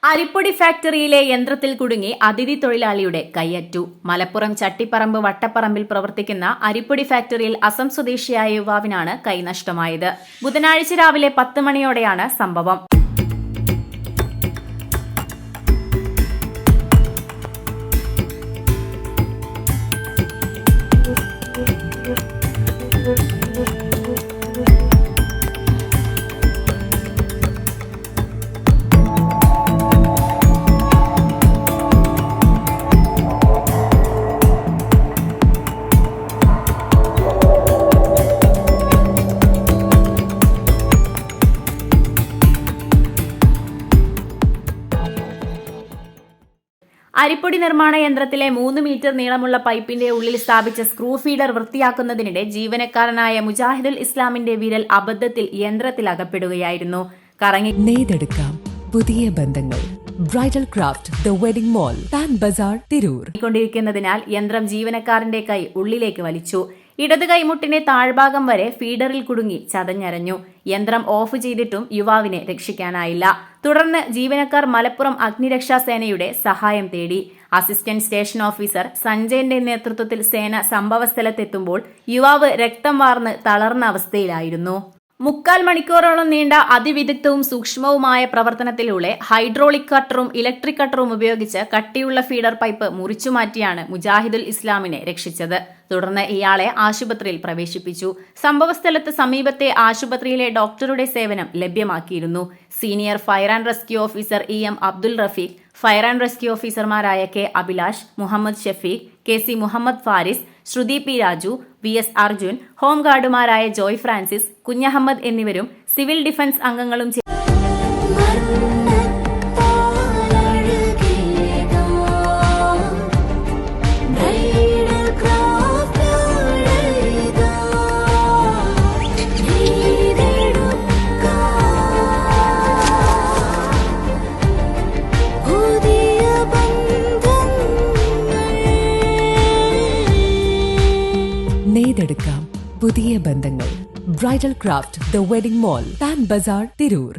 അരിപ്പൊടി ഫാക്ടറിയിലെ യന്ത്രത്തിൽ കുടുങ്ങി അതിഥി തൊഴിലാളിയുടെ കൈയറ്റു. മലപ്പുറം ചട്ടിപ്പറമ്പ് വട്ടപ്പറമ്പിൽ പ്രവർത്തിക്കുന്ന അരിപ്പൊടി ഫാക്ടറിയിൽ അസം സ്വദേശിയായ യുവാവിനാണ് കൈനഷ്ടമായത്. ബുധനാഴ്ച രാവിലെ 10 മണിയോടെയാണ് സംഭവം. അരിപ്പൊടി നിർമ്മാണ യന്ത്രത്തിലെ 3 മീറ്റർ നീളമുള്ള പൈപ്പിന്റെ ഉള്ളിൽ സ്ഥാപിച്ച സ്ക്രൂ ഫീഡർ വൃത്തിയാക്കുന്നതിനിടെ ജീവനക്കാരനായ മുജാഹിദുൽ ഇസ്ലാമിന്റെ വിരൽ അബദ്ധത്തിൽ യന്ത്രത്തിൽ അകപ്പെടുകയായിരുന്നു. നെയ്തെടുക്കാം പുതിയ ബന്ധങ്ങൾ. Bridal craft the wedding mall, Pan Bazar, Tirur. കൊണ്ടിരിക്കുന്നതിനാൽ യന്ത്രം ജീവനക്കാരന്റെ കൈ ഉള്ളിലേക്ക് വലിച്ചു. ഇടത് കൈമുട്ടിന്റെ താഴ്ഭാഗം വരെ ഫീഡറിൽ കുടുങ്ങി ചതഞ്ഞരഞ്ഞു. യന്ത്രം ഓഫ് ചെയ്തിട്ടും യുവാവിനെ രക്ഷിക്കാനായില്ല. തുടർന്ന് ജീവനക്കാർ മലപ്പുറം അഗ്നിരക്ഷാസേനയുടെ സഹായം തേടി. അസിസ്റ്റന്റ് സ്റ്റേഷൻ ഓഫീസർ സഞ്ജയന്റെ നേതൃത്വത്തിൽ സേന സംഭവസ്ഥലത്തെത്തുമ്പോൾ യുവാവ് രക്തം വാർന്ന് തളർന്ന അവസ്ഥയിലായിരുന്നു. 3/4 മണിക്കൂറോളം നീണ്ട അതിവിദഗ്ധവും സൂക്ഷ്മവുമായ പ്രവർത്തനത്തിലൂടെ ഹൈഡ്രോളിക് കട്ടറും ഇലക്ട്രിക് കട്ടറും ഉപയോഗിച്ച് കട്ടിയുള്ള ഫീഡർ പൈപ്പ് മുറിച്ചുമാറ്റിയാണ് മുജാഹിദുൽ ഇസ്ലാമിനെ രക്ഷിച്ചത്. തുടർന്ന് ഇയാളെ ആശുപത്രിയിൽ പ്രവേശിപ്പിച്ചു. സംഭവസ്ഥലത്ത് സമീപത്തെ ആശുപത്രിയിലെ ഡോക്ടറുടെ സേവനം ലഭ്യമാക്കിയിരുന്നു. Senior fire and rescue officer EM Abdul Rafeeq, fire and rescue ഓഫീസർമാരായ K Abhilash, Muhammad Shafeeq, KC Muhammad Faris, Shruti P Raju, VS Arjun, home ഗാർഡുമാരായ ജോയ് ഫ്രാൻസിസ്, കുഞ്ഞഹമ്മദ് എന്നിവരും സിവിൽ ഡിഫൻസ് അംഗങ്ങളും നെയ്തെടുക്കാം പുതിയ ബന്ധങ്ങൾ. Bridal craft the wedding mall, Pan Bazar, Tirur.